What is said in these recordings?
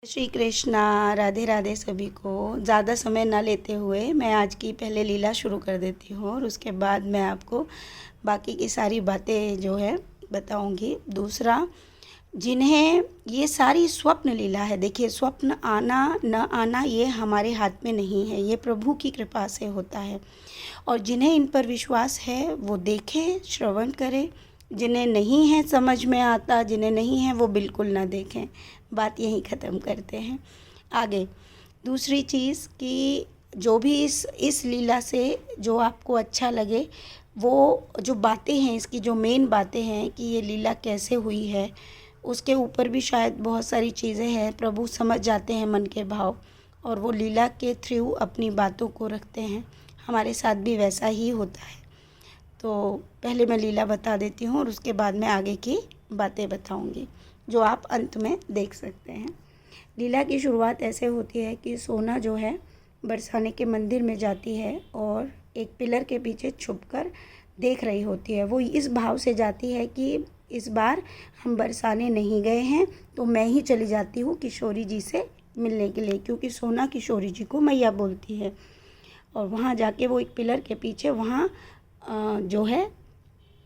श्री कृष्णा। राधे राधे सभी को। ज़्यादा समय ना लेते हुए मैं आज की पहले लीला शुरू कर देती हूँ और उसके बाद मैं आपको बाकी की सारी बातें जो है बताऊँगी। दूसरा, जिन्हें ये सारी स्वप्न लीला है, देखिए स्वप्न आना न आना ये हमारे हाथ में नहीं है, ये प्रभु की कृपा से होता है। और जिन्हें इन पर विश्वास है वो देखें, श्रवण करें। जिन्हें नहीं है समझ में आता, जिन्हें नहीं है वो बिल्कुल ना देखें। बात यहीं ख़त्म करते हैं। आगे दूसरी चीज़ कि जो भी इस लीला से जो आपको अच्छा लगे, वो जो बातें हैं, इसकी जो मेन बातें हैं कि ये लीला कैसे हुई है, उसके ऊपर भी शायद बहुत सारी चीज़ें हैं। प्रभु समझ जाते हैं मन के भाव और वो लीला के थ्रू अपनी बातों को रखते हैं। हमारे साथ भी वैसा ही होता है। तो पहले मैं लीला बता देती हूँ और उसके बाद मैं आगे की बातें बताऊँगी जो आप अंत में देख सकते हैं। लीला की शुरुआत ऐसे होती है कि सोना जो है बरसाने के मंदिर में जाती है और एक पिलर के पीछे छुपकर देख रही होती है। वो इस भाव से जाती है कि इस बार हम बरसाने नहीं गए हैं तो मैं ही चली जाती हूँ किशोरी जी से मिलने के लिए, क्योंकि सोना किशोरी जी को मैया बोलती है। और वहाँ जाके वो एक पिलर के पीछे वहाँ जो है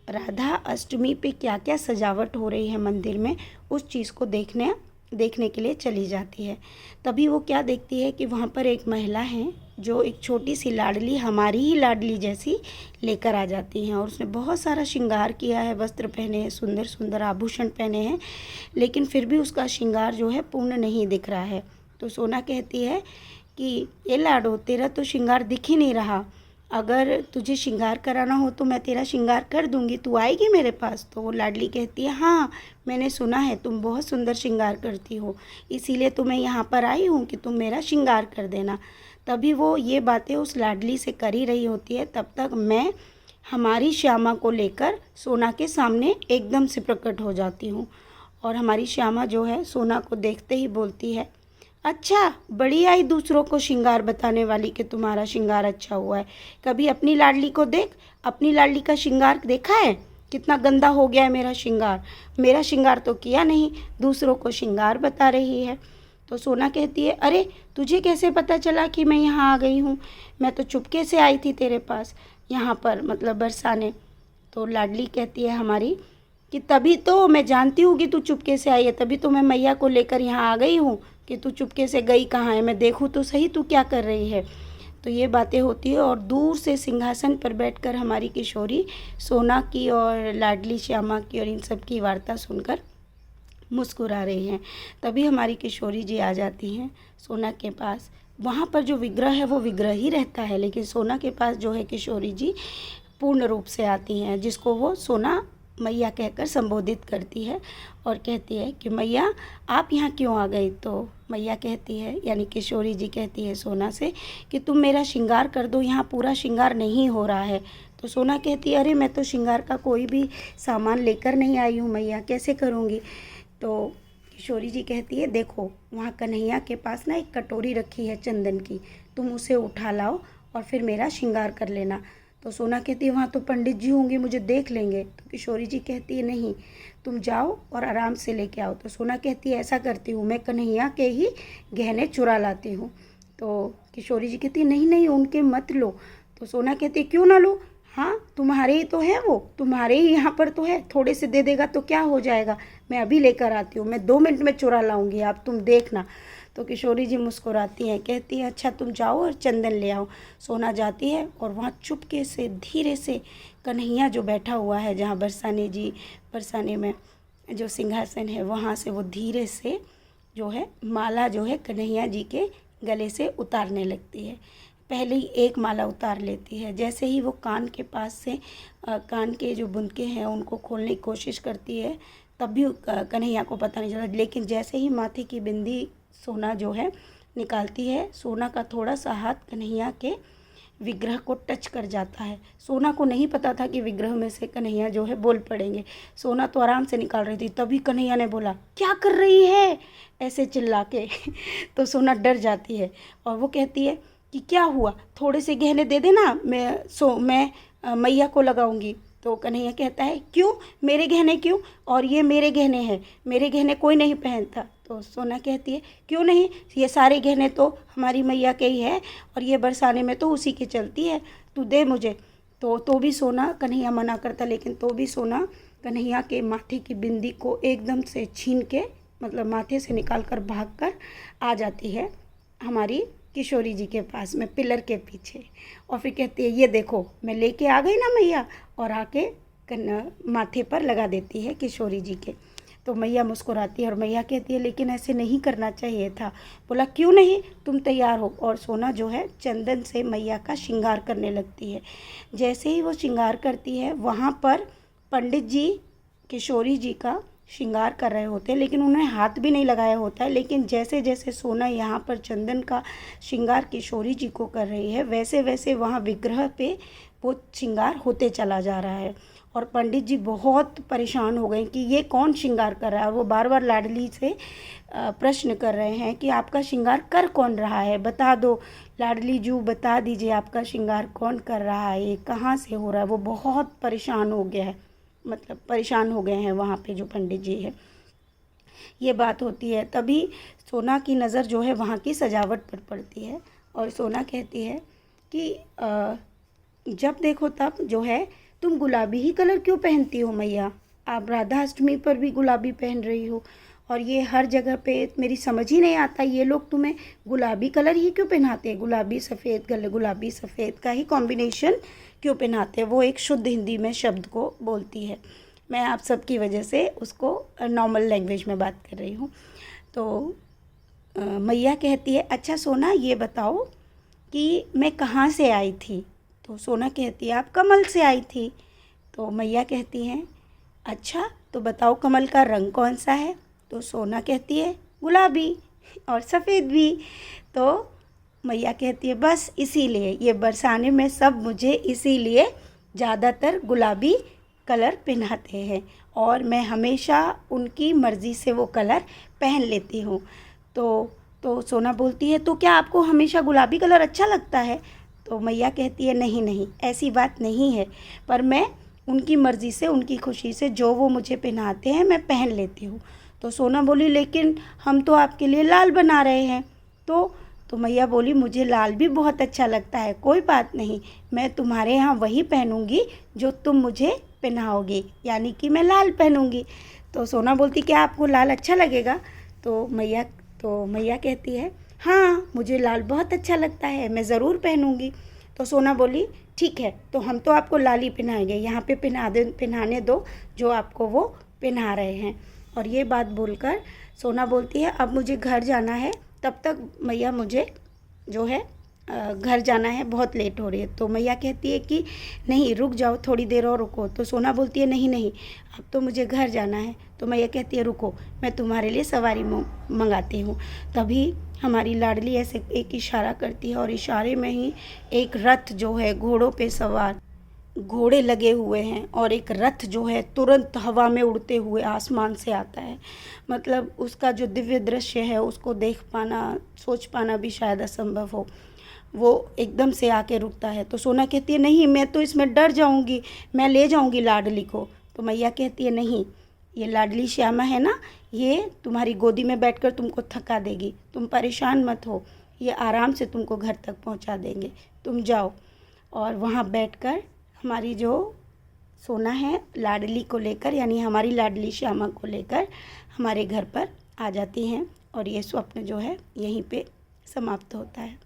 राधा अष्टमी पे क्या क्या सजावट हो रही है मंदिर में, उस चीज़ को देखने के लिए चली जाती है। तभी वो क्या देखती है कि वहाँ पर एक महिला है जो एक छोटी सी लाडली, हमारी ही लाडली जैसी लेकर आ जाती हैं और उसने बहुत सारा श्रृंगार किया है, वस्त्र पहने हैं, सुंदर सुंदर आभूषण पहने हैं, लेकिन फिर भी उसका श्रृंगार जो है पूर्ण नहीं दिख रहा है। तो सोना कहती है कि ये लाडो, तेरा तो श्रृंगार दिख ही नहीं रहा, अगर तुझे श्रृंगार कराना हो तो मैं तेरा श्रृंगार कर दूंगी, तू आएगी मेरे पास? तो वो लाडली कहती है, हाँ मैंने सुना है तुम बहुत सुंदर श्रृंगार करती हो, इसीलिए तो मैं यहाँ पर आई हूँ कि तुम मेरा श्रृंगार कर देना। तभी वो ये बातें उस लाडली से कर ही रही होती है, तब तक मैं हमारी श्यामा को लेकर सोना के सामने एकदम से प्रकट हो जाती हूँ। और हमारी श्यामा जो है सोना को देखते ही बोलती है, अच्छा बड़ी आई दूसरों को श्रृंगार बताने वाली कि तुम्हारा श्रृंगार अच्छा हुआ है। कभी अपनी लाडली को देख, अपनी लाडली का श्रृंगार देखा है कितना गंदा हो गया है मेरा श्रृंगार। मेरा श्रृंगार तो किया नहीं, दूसरों को श्रृंगार बता रही है। तो सोना कहती है, अरे तुझे कैसे पता चला कि मैं यहाँ आ गई हूँ? मैं तो चुपके से आई थी तेरे पास यहाँ पर, मतलब बरसाने। तो लाडली कहती है हमारी कि तभी तो मैं जानती हूँ कि तू चुपके से आई है, तभी तो मैं मैया को लेकर यहाँ आ गई हूँ कि तू चुपके से गई कहाँ है, मैं देखूँ तो सही तू क्या कर रही है। तो ये बातें होती है और दूर से सिंहासन पर बैठकर हमारी किशोरी सोना की और लाडली श्यामा की और इन सब की वार्ता सुनकर मुस्कुरा रही हैं। तभी हमारी किशोरी जी आ जाती हैं सोना के पास। वहाँ पर जो विग्रह है वो विग्रह ही रहता है, लेकिन सोना के पास जो है किशोरी जी पूर्ण रूप से आती हैं, जिसको वो सोना मैया कहकर संबोधित करती है और कहती है कि मैया आप यहाँ क्यों आ गई? तो मैया कहती है, यानी किशोरी जी कहती है सोना से कि तुम मेरा श्रृंगार कर दो, यहाँ पूरा श्रृंगार नहीं हो रहा है। तो सोना कहती है, अरे मैं तो श्रृंगार का कोई भी सामान लेकर नहीं आई हूँ मैया, कैसे करूँगी? तो किशोरी जी कहती है, देखो वहाँ कन्हैया के पास ना एक कटोरी रखी है चंदन की, तुम उसे उठा लाओ और फिर मेरा श्रृंगार कर लेना। तो सोना कहती है, वहाँ तो पंडित जी होंगे, मुझे देख लेंगे। तो किशोरी जी कहती है, नहीं तुम जाओ और आराम से लेके आओ। तो सोना कहती है, ऐसा करती हूँ, मैं कन्हैया के ही गहने चुरा लाती हूँ। तो किशोरी जी कहती है, नहीं नहीं उनके मत लो। तो सोना कहती है, क्यों ना लो? हाँ तुम्हारे ही तो है, वो तुम्हारे ही यहाँ पर तो है, थोड़े से दे देगा तो क्या हो जाएगा, मैं अभी लेकर आती हूँ, मैं 2 मिनट में चुरा लाऊंगी, आप तुम देखना। तो किशोरी जी मुस्कुराती हैं, कहती है, अच्छा तुम जाओ और चंदन ले आओ। सोना जाती है और वहाँ चुपके से धीरे से कन्हैया जो बैठा हुआ है, जहाँ बरसाने में जो सिंहासन है, वहाँ से वो धीरे से जो है माला जो है कन्हैया जी के गले से उतारने लगती है। पहले ही एक माला उतार लेती है। जैसे ही वो कान के पास से कान के जो बुनके हैं उनको खोलने की कोशिश करती है, तब भी कन्हैया को पता नहीं चला, लेकिन जैसे ही माथे की बिंदी सोना जो है निकालती है, सोना का थोड़ा सा हाथ कन्हैया के विग्रह को टच कर जाता है। सोना को नहीं पता था कि विग्रह में से कन्हैया जो है बोल पड़ेंगे। सोना तो आराम से निकाल रही थी, तभी कन्हैया ने बोला, क्या कर रही है, ऐसे चिल्ला के। तो सोना डर जाती है और वो कहती है कि क्या हुआ, थोड़े से गहने दे देना, मैं मैया को लगाऊंगी। तो कन्हैया कहता है, क्यों, मेरे गहने क्यों? और ये मेरे गहने हैं, मेरे गहने कोई नहीं पहनता। तो सोना कहती है क्यों नहीं, ये सारे गहने तो हमारी मैया के ही है और ये बरसाने में तो उसी की चलती है, तू दे मुझे। तो भी सोना कन्हैया मना करता, लेकिन तो भी सोना कन्हैया के माथे की बिंदी को एकदम से छीन के, मतलब माथे से निकाल कर भाग कर आ जाती है हमारी किशोरी जी के पास में पिलर के पीछे। और फिर कहती है ये देखो मैं लेके आ गई ना मैया, और आके माथे पर लगा देती है किशोरी जी के। तो मैया मुस्कुराती है और मैया कहती है लेकिन ऐसे नहीं करना चाहिए था। बोला क्यों नहीं, तुम तैयार हो। और सोना जो है चंदन से मैया का श्रृंगार करने लगती है। जैसे ही वो श्रृंगार करती है, वहाँ पर पंडित जी किशोरी जी का श्रृंगार कर रहे होते हैं, लेकिन उन्हें हाथ भी नहीं लगाया होता है। लेकिन जैसे जैसे सोना यहाँ पर चंदन का श्रृंगार किशोरी जी को कर रही है, वैसे वैसे वहाँ विग्रह पे वो श्रृंगार होते चला जा रहा है। और पंडित जी बहुत परेशान हो गए कि ये कौन श्रृंगार कर रहा है। और वो बार बार लाडली से प्रश्न कर रहे हैं कि आपका श्रृंगार कर कौन रहा है, बता दो लाडली जू, बता दीजिए आपका श्रृंगार कौन कर रहा है, ये कहाँ से हो रहा है। वो बहुत परेशान हो गया है, मतलब परेशान हो गए हैं वहाँ पे जो पंडित जी है। ये बात होती है, तभी सोना की नज़र जो है वहाँ की सजावट पर पड़ती है। और सोना कहती है कि जब देखो तब जो है तुम गुलाबी ही कलर क्यों पहनती हो मैया, आप राधा अष्टमी पर भी गुलाबी पहन रही हो, और ये हर जगह पे मेरी समझ ही नहीं आता, ये लोग तुम्हें गुलाबी कलर ही क्यों पहनाते हैं, गुलाबी सफ़ेद कलर, गुलाबी सफ़ेद का ही कॉम्बिनेशन क्यों पहनाते हैं। वो एक शुद्ध हिंदी में शब्द को बोलती है, मैं आप सबकी वजह से उसको नॉर्मल लैंग्वेज में बात कर रही हूँ। तो मैया कहती है अच्छा सोना ये बताओ कि मैं कहाँ से आई थी। तो सोना कहती है आप कमल से आई थी। तो मैया कहती हैं अच्छा तो बताओ कमल का रंग कौन सा है। तो सोना कहती है गुलाबी और सफ़ेद भी। तो मैया कहती है बस इसीलिए ये बरसाने में सब मुझे इसीलिए ज़्यादातर गुलाबी कलर पहनाते हैं और मैं हमेशा उनकी मर्ज़ी से वो कलर पहन लेती हूँ। तो सोना बोलती है तो क्या आपको हमेशा गुलाबी कलर अच्छा लगता है। तो मैया कहती है नहीं नहीं ऐसी बात नहीं है, पर मैं उनकी मर्ज़ी से, उनकी खुशी से जो वो मुझे पहनाते हैं मैं पहन लेती हूँ। तो सोना बोली लेकिन हम तो आपके लिए लाल बना रहे हैं। तो मैया बोली मुझे लाल भी बहुत अच्छा लगता है, कोई बात नहीं, मैं तुम्हारे यहाँ वही पहनूँगी जो तुम मुझे पहनाओगी, यानी कि मैं लाल पहनूँगी। तो सोना बोलती क्या आपको लाल अच्छा लगेगा। तो मैया कहती है हाँ मुझे लाल बहुत अच्छा लगता है, मैं ज़रूर पहनूँगी। तो सोना बोली ठीक है तो हम तो आपको लाल ही पहनाएंगे, यहाँ पे पहनाने दो जो आपको वो पहना रहे हैं। और ये बात बोलकर सोना बोलती है अब मुझे घर जाना है, तब तक मैया मुझे जो है घर जाना है, बहुत लेट हो रही है। तो मैया कहती है कि नहीं रुक जाओ थोड़ी देर और रुको। तो सोना बोलती है नहीं नहीं अब तो मुझे घर जाना है। तो मैया कहती है रुको मैं तुम्हारे लिए सवारी मंगाती हूँ। तभी हमारी लाडली ऐसे एक इशारा करती है और इशारे में ही एक रथ जो है घोड़ों पे सवार, घोड़े लगे हुए हैं और एक रथ जो है तुरंत हवा में उड़ते हुए आसमान से आता है। मतलब उसका जो दिव्य दृश्य है उसको देख पाना, सोच पाना भी शायद असंभव हो। वो एकदम से आके रुकता है। तो सोना कहती है नहीं मैं तो इसमें डर जाऊंगी, मैं ले जाऊंगी लाडली को। तो मैया कहती है नहीं ये लाडली श्यामा है ना, ये तुम्हारी गोदी में बैठकर तुमको थका देगी, तुम परेशान मत हो, ये आराम से तुमको घर तक पहुंचा देंगे, तुम जाओ। और वहाँ बैठकर हमारी जो सोना है लाडली को लेकर, यानी हमारी लाडली श्यामा को लेकर हमारे घर पर आ जाती हैं और ये स्वप्न जो है यहीं पे समाप्त होता है।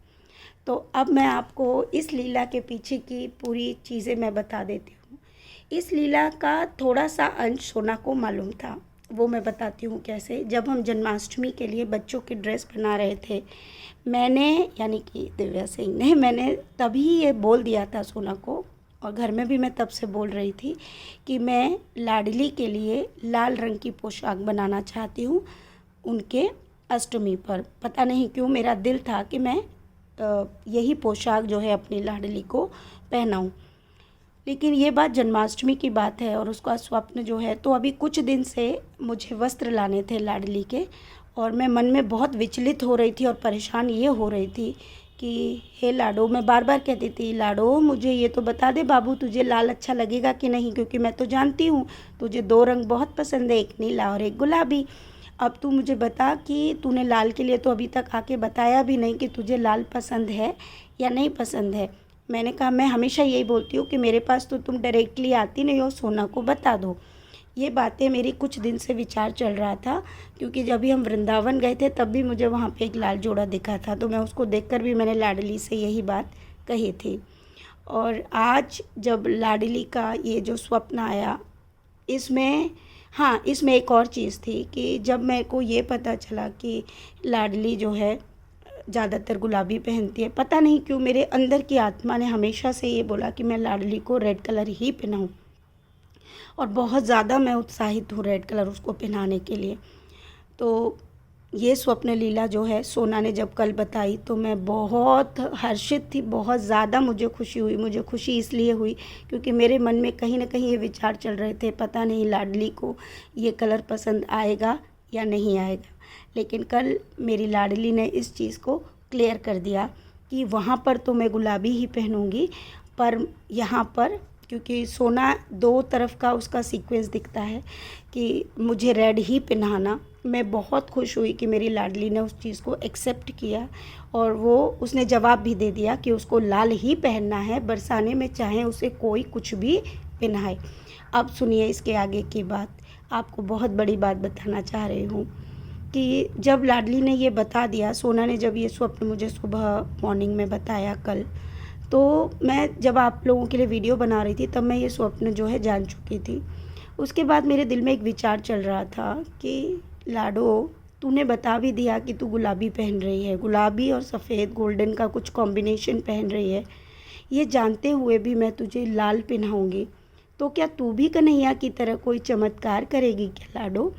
तो अब मैं आपको इस लीला के पीछे की पूरी चीज़ें मैं बता देती हूँ। इस लीला का थोड़ा सा अंश सोना को मालूम था, वो मैं बताती हूँ कैसे। जब हम जन्माष्टमी के लिए बच्चों की ड्रेस बना रहे थे, मैंने यानी कि दिव्या सिंह ने, मैंने तभी ये बोल दिया था सोना को, और घर में भी मैं तब से बोल रही थी कि मैं लाडली के लिए लाल रंग की पोशाक बनाना चाहती हूँ उनके अष्टमी पर। पता नहीं क्यों मेरा दिल था कि मैं यही पोशाक जो है अपनी लाडली को पहनाऊँ। लेकिन ये बात जन्माष्टमी की बात है और उसका स्वप्न जो है, तो अभी कुछ दिन से मुझे वस्त्र लाने थे लाडली के और मैं मन में बहुत विचलित हो रही थी और परेशान ये हो रही थी कि हे लाडो, मैं बार बार कहती थी लाडो मुझे ये तो बता दे बाबू तुझे लाल अच्छा लगेगा कि नहीं, क्योंकि मैं तो जानती हूँ तुझे दो रंग बहुत पसंद है, एक नीला और एक गुलाबी। अब तू मुझे बता कि तूने लाल के लिए तो अभी तक आके बताया भी नहीं कि तुझे लाल पसंद है या नहीं पसंद है। मैंने कहा मैं हमेशा यही बोलती हूँ कि मेरे पास तो तुम डायरेक्टली आती नहीं हो, सोना को बता दो। ये बातें मेरी कुछ दिन से विचार चल रहा था, क्योंकि जब भी हम वृंदावन गए थे तब भी मुझे वहाँ पे एक लाल जोड़ा दिखा था, तो मैं उसको देखकर भी मैंने लाडली से यही बात कही थी। और आज जब लाडली का ये जो स्वप्न आया, इसमें हाँ, इसमें एक और चीज़ थी कि जब मेरे को ये पता चला कि लाडली जो है ज़्यादातर गुलाबी पहनती है, पता नहीं क्यों मेरे अंदर की आत्मा ने हमेशा से ये बोला कि मैं लाडली को रेड कलर ही पहनाऊँ, और बहुत ज़्यादा मैं उत्साहित हूँ रेड कलर उसको पहनाने के लिए। तो ये स्वप्न लीला जो है सोना ने जब कल बताई तो मैं बहुत हर्षित थी, बहुत ज़्यादा मुझे खुशी हुई। मुझे खुशी इसलिए हुई क्योंकि मेरे मन में कहीं ना कहीं ये विचार चल रहे थे, पता नहीं लाडली को ये कलर पसंद आएगा या नहीं आएगा। लेकिन कल मेरी लाडली ने इस चीज़ को क्लियर कर दिया कि वहाँ पर तो मैं गुलाबी ही पहनूँगी, पर यहाँ पर क्योंकि सोना दो तरफ का उसका सीक्वेंस दिखता है कि मुझे रेड ही पहनाना। मैं बहुत खुश हुई कि मेरी लाडली ने उस चीज़ को एक्सेप्ट किया, और वो उसने जवाब भी दे दिया कि उसको लाल ही पहनना है, बरसाने में चाहे उसे कोई कुछ भी पहनाए। अब सुनिए इसके आगे की बात। आपको बहुत बड़ी बात बताना चाह रही हूँ कि जब लाडली ने ये बता दिया, सोना ने जब ये स्वप्न मुझे सुबह मॉर्निंग में बताया कल, तो मैं जब आप लोगों के लिए वीडियो बना रही थी तब मैं ये स्वप्न जो है जान चुकी थी। उसके बाद मेरे दिल में एक विचार चल रहा था कि लाडो, तूने बता भी दिया कि तू गुलाबी पहन रही है, गुलाबी और सफ़ेद गोल्डन का कुछ कॉम्बिनेशन पहन रही है, ये जानते हुए भी मैं तुझे लाल पहनाऊँगी, तो क्या तू भी कन्हैया की तरह कोई चमत्कार करेगी क्या लाडो?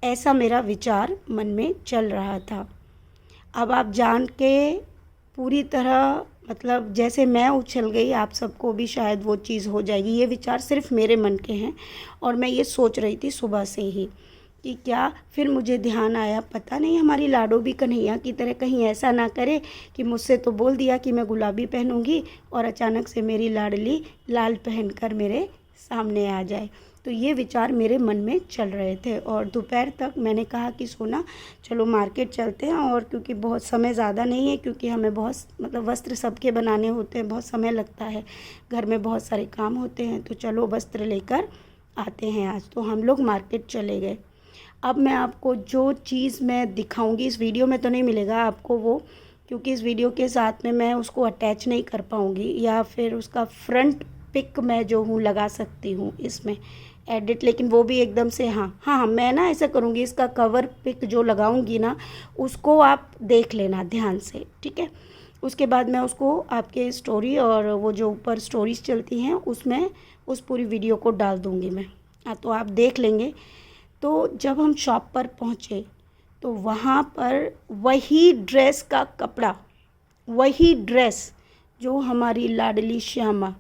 ऐसा मेरा विचार मन में चल रहा था। अब आप जान के पूरी तरह, मतलब जैसे मैं उछल गई, आप सबको भी शायद वो चीज़ हो जाएगी। ये विचार सिर्फ मेरे मन के हैं, और मैं ये सोच रही थी सुबह से ही कि क्या, फिर मुझे ध्यान आया पता नहीं हमारी लाडो भी कन्हैया की तरह कहीं ऐसा ना करे कि मुझसे तो बोल दिया कि मैं गुलाबी पहनूंगी और अचानक से मेरी लाडली लाल पहनकर मेरे सामने आ जाए। तो ये विचार मेरे मन में चल रहे थे, और दोपहर तक मैंने कहा कि सोना चलो मार्केट चलते हैं, और क्योंकि बहुत समय ज़्यादा नहीं है, क्योंकि हमें बहुत मतलब वस्त्र सबके बनाने होते हैं, बहुत समय लगता है, घर में बहुत सारे काम होते हैं, तो चलो वस्त्र लेकर आते हैं आज। तो हम लोग मार्केट चले गए। अब मैं आपको जो चीज़ मैं दिखाऊंगी, इस वीडियो में तो नहीं मिलेगा आपको वो, क्योंकि इस वीडियो के साथ में मैं उसको अटैच नहीं कर पाऊँगी, या फिर उसका फ्रंट पिक मैं जो हूँ लगा सकती हूँ इसमें एडिट, लेकिन वो भी एकदम से हाँ मैं ना ऐसा करूँगी, इसका कवर पिक जो लगाऊंगी ना उसको आप देख लेना ध्यान से, ठीक है। उसके बाद मैं उसको आपके स्टोरी और वो जो ऊपर स्टोरीज चलती हैं उसमें उस पूरी वीडियो को डाल दूँगी मैं, तो आप देख लेंगे। तो जब हम शॉप पर पहुँचे तो वहाँ पर वही ड्रेस का कपड़ा, वही ड्रेस जो हमारी लाडली श्यामा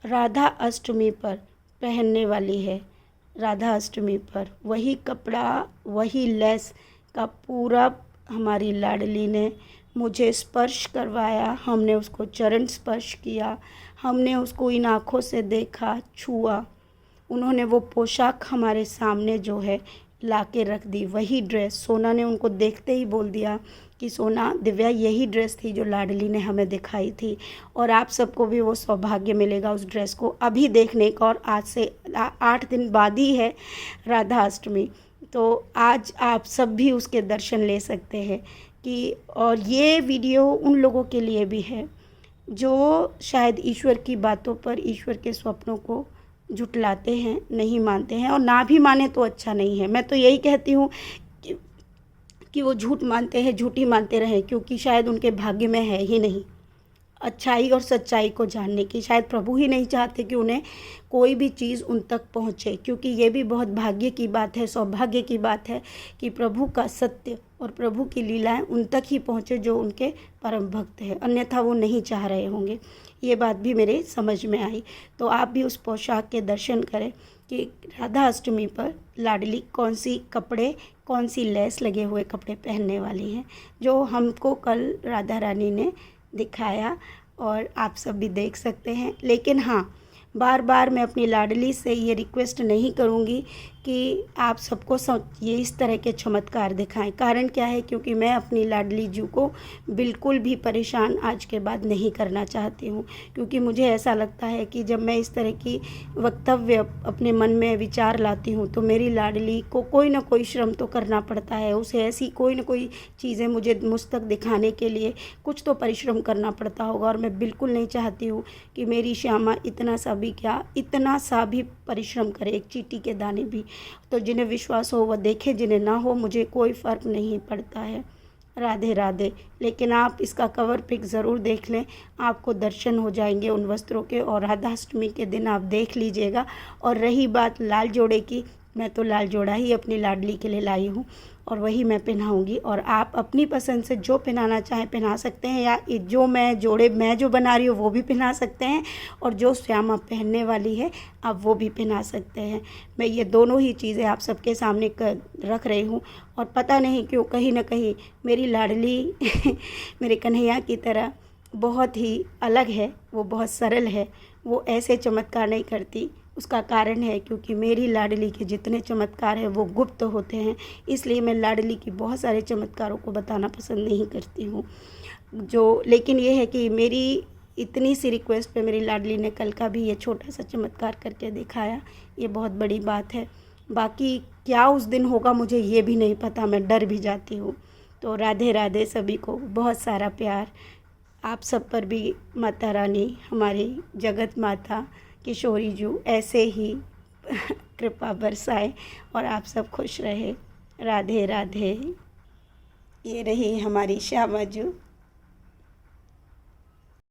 राधा अष्टमी पर पहनने वाली है, राधा अष्टमी पर वही कपड़ा, वही लेस का पूरा हमारी लाडली ने मुझे स्पर्श करवाया। हमने उसको चरण स्पर्श किया, हमने उसको इन आँखों से देखा, छुआ। उन्होंने वो पोशाक हमारे सामने जो है ला के रख दी, वही ड्रेस। सोना ने उनको देखते ही बोल दिया कि सोना, दिव्या यही ड्रेस थी जो लाडली ने हमें दिखाई थी, और आप सबको भी वो सौभाग्य मिलेगा उस ड्रेस को अभी देखने का। और आज से 8 दिन बाद ही है राधा अष्टमी, तो आज आप सब भी उसके दर्शन ले सकते हैं कि, और ये वीडियो उन लोगों के लिए भी है जो शायद ईश्वर की बातों पर, ईश्वर के स्वप्नों को झुटलाते हैं, नहीं मानते हैं, और ना भी माने तो अच्छा नहीं है। मैं तो यही कहती हूँ कि वो झूठ मानते हैं, झूठी मानते रहें, क्योंकि शायद उनके भाग्य में है ही नहीं अच्छाई और सच्चाई को जानने की। शायद प्रभु ही नहीं चाहते कि उन्हें कोई भी चीज़ उन तक पहुँचे, क्योंकि ये भी बहुत भाग्य की बात है, सौभाग्य की बात है कि प्रभु का सत्य और प्रभु की लीलाएं उन तक ही पहुँचे जो उनके परम भक्त हैं, अन्यथा वो नहीं चाह रहे होंगे। ये बात भी मेरे समझ में आई। तो आप भी उस पोशाक के दर्शन करें कि राधा अष्टमी पर लाडली कौन सी कपड़े, कौन सी लेस लगे हुए कपड़े पहनने वाली हैं, जो हमको कल राधा रानी ने दिखाया, और आप सब भी देख सकते हैं। लेकिन हाँ, बार बार मैं अपनी लाडली से ये रिक्वेस्ट नहीं करूँगी कि आप सबको ये इस तरह के चमत्कार दिखाएं। कारण क्या है, क्योंकि मैं अपनी लाडली जू को बिल्कुल भी परेशान आज के बाद नहीं करना चाहती हूँ। क्योंकि मुझे ऐसा लगता है कि जब मैं इस तरह की वक्तव्य अपने मन में विचार लाती हूँ तो मेरी लाडली को कोई ना कोई श्रम तो करना पड़ता है। उसे ऐसी कोई ना कोई चीज़ें मुझे मुझ तक दिखाने के लिए कुछ तो परिश्रम करना पड़ता होगा। और मैं बिल्कुल नहीं चाहती हूँ कि मेरी श्यामा इतना सा भी क्या, इतना सा भी परिश्रम करे, एक चींटी के दाने भी। तो जिन्हें विश्वास हो वह देखे, जिन्हें ना हो मुझे कोई फ़र्क नहीं पड़ता है। राधे राधे। लेकिन आप इसका कवर पिक ज़रूर देख लें, आपको दर्शन हो जाएंगे उन वस्त्रों के। और राधाष्टमी के दिन आप देख लीजिएगा। और रही बात लाल जोड़े की, मैं तो लाल जोड़ा ही अपनी लाडली के लिए लाई हूँ और वही मैं पहनाऊँगी। और आप अपनी पसंद से जो पहनाना चाहें पहना सकते हैं, या जो मैं जो बना रही हूँ वो भी पहना सकते हैं, और जो श्यामा पहनने वाली है आप वो भी पहना सकते हैं। मैं ये दोनों ही चीज़ें आप सबके सामने रख रही हूँ। और पता नहीं क्यों कहीं ना कहीं मेरी लाडली मेरे कन्हैया की तरह बहुत ही अलग है, वो बहुत सरल है, वो ऐसे चमत्कार नहीं करती। उसका कारण है क्योंकि मेरी लाडली के जितने चमत्कार हैं वो गुप्त होते हैं, इसलिए मैं लाडली की बहुत सारे चमत्कारों को बताना पसंद नहीं करती हूँ। लेकिन ये है कि मेरी इतनी सी रिक्वेस्ट पे मेरी लाडली ने कल का भी ये छोटा सा चमत्कार करके दिखाया, ये बहुत बड़ी बात है। बाकी क्या उस दिन होगा मुझे ये भी नहीं पता, मैं डर भी जाती हूँ। तो राधे राधे, सभी को बहुत सारा प्यार। आप सब पर भी माता रानी, हमारी जगत माता किशोरी जू ऐसे ही कृपा बरसाए और आप सब खुश रहे। राधे राधे। ये रही हमारी श्यामा जू।